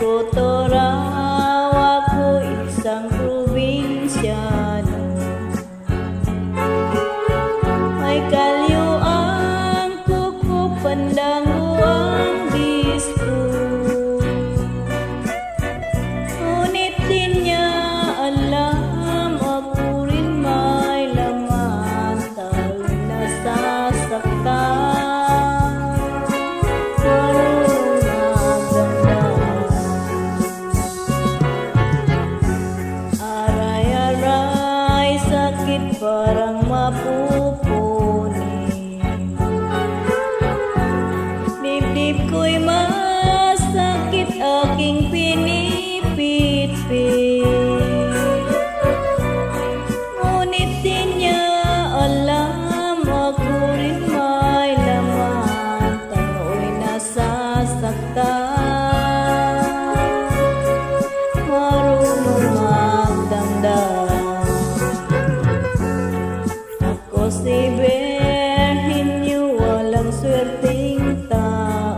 ko raw ako isang probinsyano. May kalyuan kuko pandango ang disco. Ngunit di niya alam ako rin may laman, tayo nasasaktan. Parang mapupuni, dibdib ko'y masakit, aking pinipit-pit. Ngunit di niya alam ako rin may laman, tao'y nasasaktan. Marunong magdamdam si Virhinyo, walang swerteng tao.